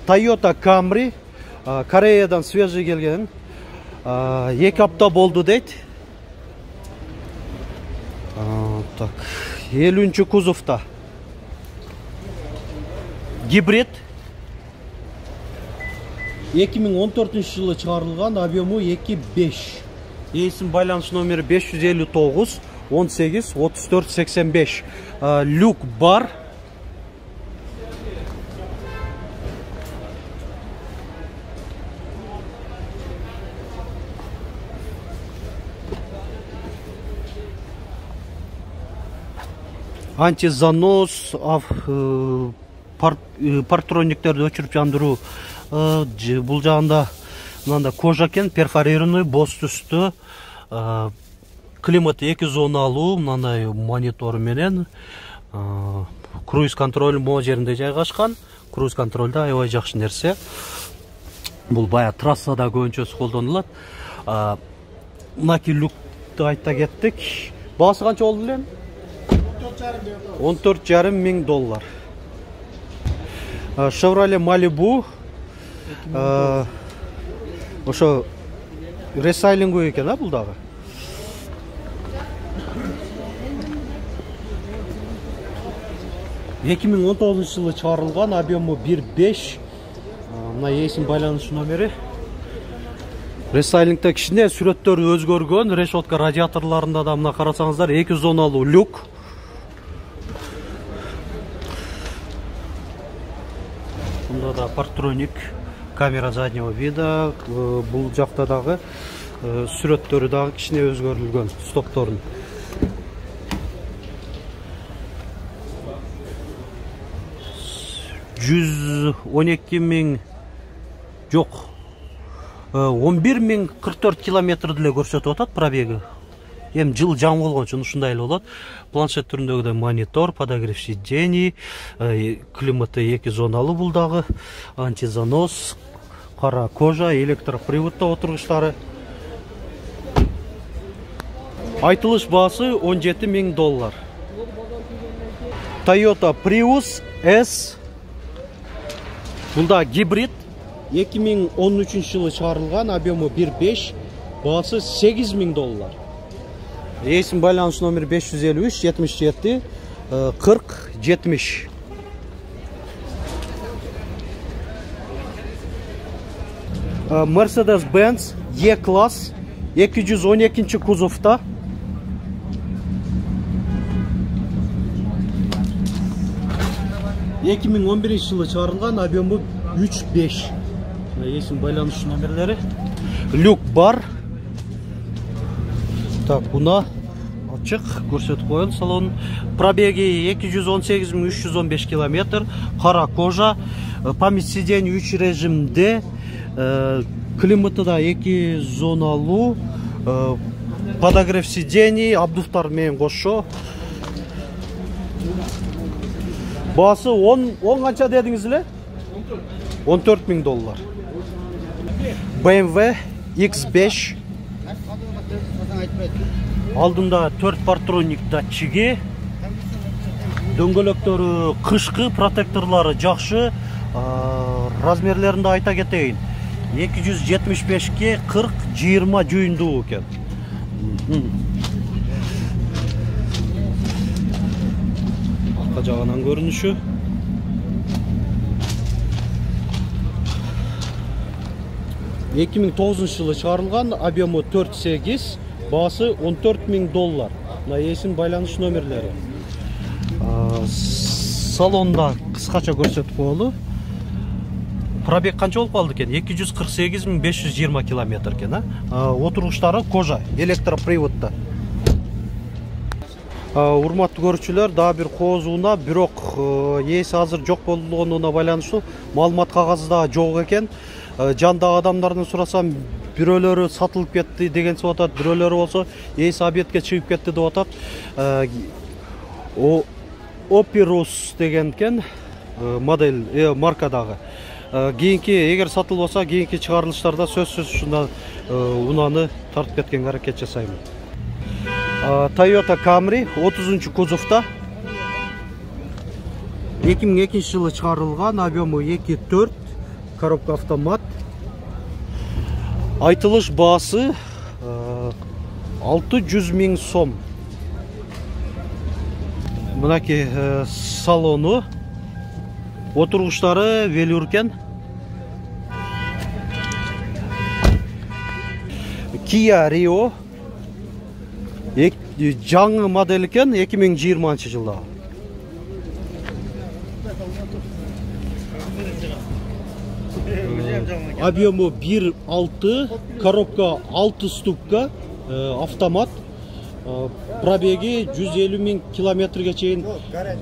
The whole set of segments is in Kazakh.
Toyota Camry Koreyadan свежий келген. 2 апта болды дейді. Так, 50-ші кузовта. Гибрид. 2014 жылы шығарылған, объемы 2.5. Есім байланыс номері 559 18 34 85. Люк бар. Антизанос, партрониктерді өчіріп жандыру. Бұл жағында мынанда кожа екен, перфорированный, боз түсті, климат 2 зона алу, мынандай монитор менен, круиз контроль мо жерінде жайғашқан. Круиз контрольда аябай жақсы нәрсе. Бұл бая трассада көбінчөсү колдонулат. Мынаки люкты айта кеттик. Басы канча болду эле? 14,5 мың доллар. Chevrolet Malibu. Ошо ресайлингу екен, бұл дағы. Екі мың 19 жылы чарылған, объемы 1.5. Мына есім байланыш номері. Ресайлингте кішіне сүреттері өзгөргөн, решетка радиаторларында да мына қарасаңыздар 2 зоналы люк. Бunda da партроник, камера заднего вида, бұл жақта дағы сүреттері дағы кішіне өзгөрілген стопторын. 112 мың жоқ, 11 мың 44 километр діле көрсетіп отат пробегі. Ем жыл жан болған үшін ұшында әлі олады. Планшет түріндегі монитор, подогрев сидений, климаты 2 зоналы бұлдағы, антизанос, қара кожа, электроприводта отырғыштары. Айтылыш басы 17 мың доллар. Toyota Prius S. Бұлда гибрид. 2013 жылы шығарылған, объемы 1.5, басы 8 мың доллар. Есім байланыс номер 553 77 40 70. Mercedes-Benz E-класс 212 кузовта. Екі мың 11 жылы шығарылған, объемы 3.5. Есім байланыс номерлері. Люк бар. Так, бұна açık көрсетіп қойыл салон. Пробеги 218 315 километр. Қара кожа. Память сидений 3 режимде. Климаты да 2 зоналу. Подогрев сидений. Абдуфтар мен қошо. Басы 10 қанша дедіңіз ле? 14 мың доллар. BMW X5. Алдында 4 партроник датчиги. Дөңгөлөктөрү кышкы, протекторлары жакшы. Размерлеринде айта кетейин. 275ке 40-20 жүйүндүү экен. Арка жагынан көрүнүшү. Екі мың 2009 жылы шығарылған, объемы 4.8, басы 14 мың доллар. Мына есім байланыс номерлері. Салонда қысқаша көрсетіп қойылды. Пробег қанша болып қалды екен? 248 520 километр екен. Отырғыштары кожа, электроприводта. Урматтуу көрүүчүлөр, дагы бир коозууна, бирок ээси азыр жок болгонуна байланыштуу маалымат кагазында жок экен. Жандагы адамдардан сурасам, бирөөлөрү сатылып кетти деген сөп атат, бирөөлөрү болсо ээси объектке чыгып кетти деп атат. Opirus деген экен модель, маркадагы. Кийинки эгер сатылып болсо, кийинки чыгарылыштарда сөзсүз ушунда унаны тартып кеткенге аракет жасайм. Toyota Camry 30 кузовта. 2002 жылы чыгарылган, объему 2.4, коробка автомат. Айтылыш баасы 600 000 сом. Мынаки салону, отургучтары велюр экен. Kia Rio жаңы модель экен, 2020 жылда. Объему 1.6, коробка 6 ступка, автомат. Пробеги 150 000 километрге чейин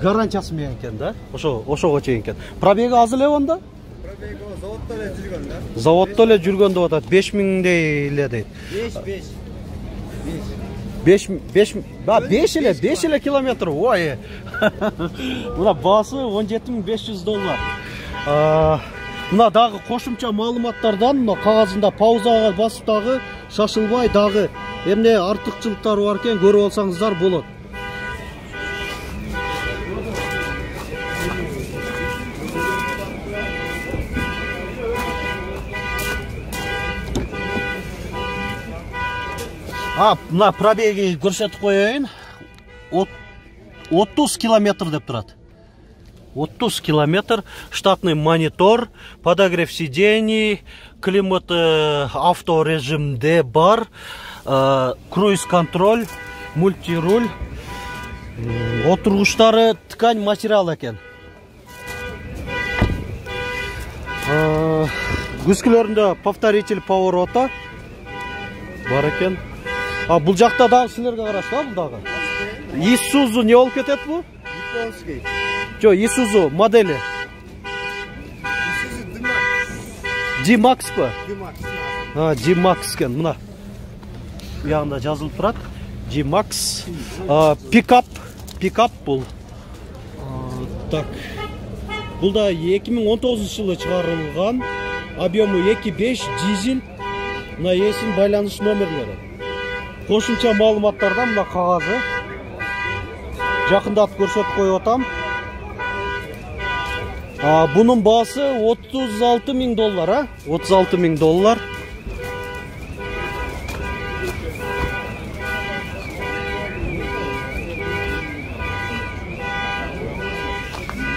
гарантиясы менен экен да. Ошого чейин экен. Пробеги аз эле онда? Пробеги заводдо эле жүргөн да. Заводдо эле жүргөн деп атат. 5000 эле дейт. 5 эле километр. Ой. Мына баасы $17.500. Мына дагы кошумча маалыматтардан, мына кагазында паузага басып дагы шашылбай дагы эмне артыкчылыктары бар экен көрүп алсаңыздар болот. Мына пробеги көрсөтүп коеюн. 30 километр деп турат. 30 километр, штатный монитор, подогрев сидений, климат авторежимде бар, круиз-контроль, мультируль, отургучтары ткань материал экен. Күзгүлөрүндө повторитель поворота бар экен. Бул жакта дагы силерге карашты, бул дагы. Isuzu не болуп кетет бу? Японский. Жо, Isuzu модели. Isuzu D-Max па? D-Max. D-Max кен, мына. Ягында жазылып турат. D-Max. Пикап бул. Так. Бул да 2019 жылы чыгарылган. Объему 2.5 дизель. Мына эсин байланыш номерлери. Кошумча маалыматтардан мына кагазы. Жакындап көрсөтүп коюп атам. Bunun baası $36.000, $36.000.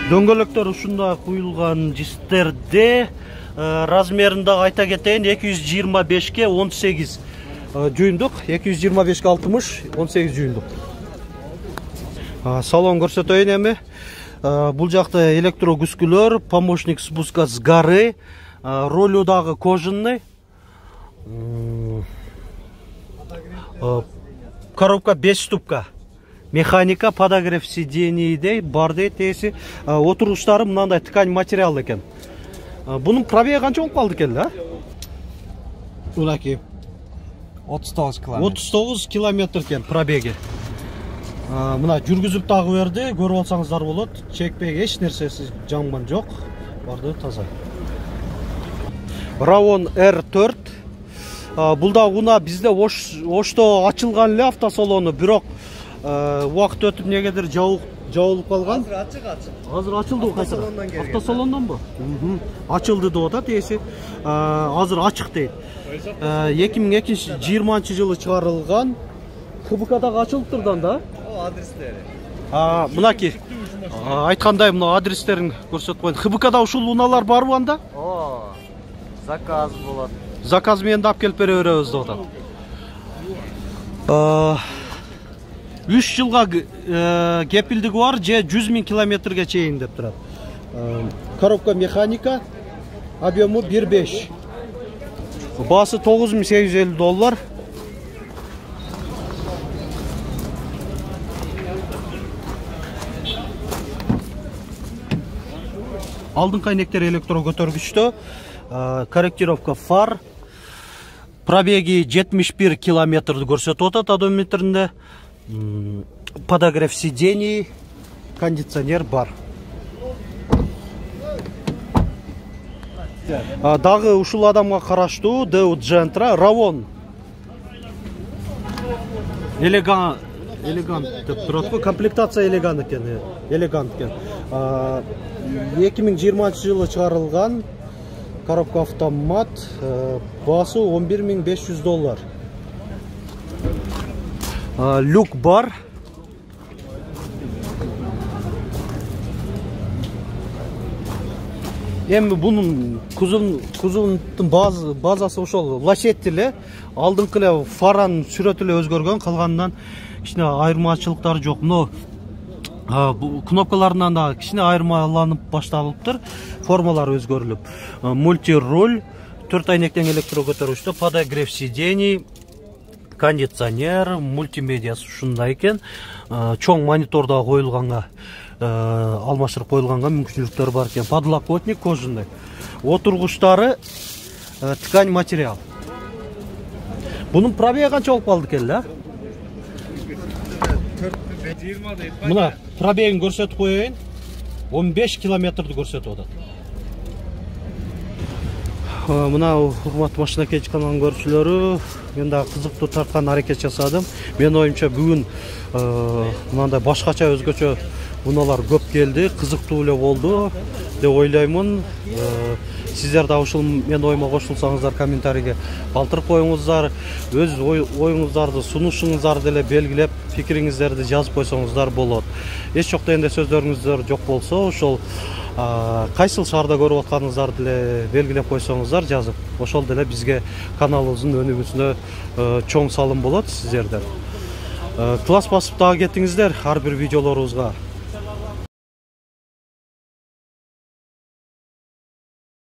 Дөңгөлөктөр ушундай куюлган жистерде размеринде айта кетейин 225 18 дюймдук, 225 60 18 дюймдук. Салон көрсөтөйүн эми. Бул жакта электро күскүлөр, помощник спуска с горы, ролу дагы кожаный. Коробка 5 ступка. Механика, подогрев сидений дей, бар дейт эси. Отургучтары мындай ткань материал экен. Бунун пробеги канча болуп калды экен да? Мынакей 39 километр. 39 километр экен пробеги. Мына жүргүзүп дагы берди, көрүп алсаңыздар болот. Чекпеги эч нерсеси жанган жок. Барды таза. Ravon R4. Бул да уна бизде Ошто ачылган эле автосалону, бирок убакыт өтүп негедир жабылып калган. Азыр ачылды кайта. Автосалондонбу? Ачылды деп атат эси. Азыр ачык дейт. 2020 жылы чыгарылган. КБКдагы ачылып турдан да? Адрестери. Мынаки айткандай мына адрестерин көрсөтүп коюн. КБКда ушул уналар барбы анда? Заказ болот. Заказ менен да алып келип бере беребиз деп атат. 3 жылга кепилдиги бар, же 100 000 километрге чейин деп турат. Коробка механика, объему 1.5. Баасы $9.850. Алдыңкы айнектер электро көтөргүчтө, корректировка фар, пробеги 71 километрди көрсөтүп атат одометринде, подогрев сидений, кондиционер бар. Дагы ушул адамга караштуу Деут Джентра, Ravon. элегант деп турат го. Комплектация элегант экен. Элегант экен. 2020 жылы чыгарылган. Коробка автомат. Баасы $11.500. Люк бар. Эми бунун кузовунун базасы ошол лачетти эле, алдыңкы эле фаранын сүрөтү эле өзгөргөн, калганынан кичине айырмачылыктары жок. Но кнопкаларынан да кичине айырмаланып башталыптыр, формалары өзгөрүлүп. Мультируль, 4 айнектен электро көтөрүштө, подогрев сидений, кондиционер, мультимедиасы ушундай экен. Чоң мониторда коюлганга, алмаштырып коюлганга мүмкүнчүлүктөр бар экен. Подлокотник кожаный. Отургучтары ткань материал. Бунун пробеги канча болуп калды экен эле? Мына пробегин көрсөтүп коеюн. 15 километрди көрсөтүп атат. Мына урматтуу машина кечи каналынын көрүүчүлөрү, мен да кызыктуу тарткан аракет жасадым. Мен оюмча бүгүн мындай башкача өзгөчө унаалар көп келди, кызыктуу эле болду деп ойлоймун. Сиздер да ушул мен оюма кошулсаңыздар, комментарийге калтырып коюңуздар, өз оюңуздарды, сунушуңуздарды деле белгилеп, пикириңиздерди жазып койсоңуздар болот. Эч жок дегенде сөздөрүңүздөр жок болсо, ошол кайсыл шаарда көрүп атканыңыздарды деле белгилеп койсоңуздар, жазып, ошол деле бизге каналыбыздын өнүгүүсүнө чоң салым болот сиздерден. Класс басып дагы кеттиңиздер ар бир видеолорубузга.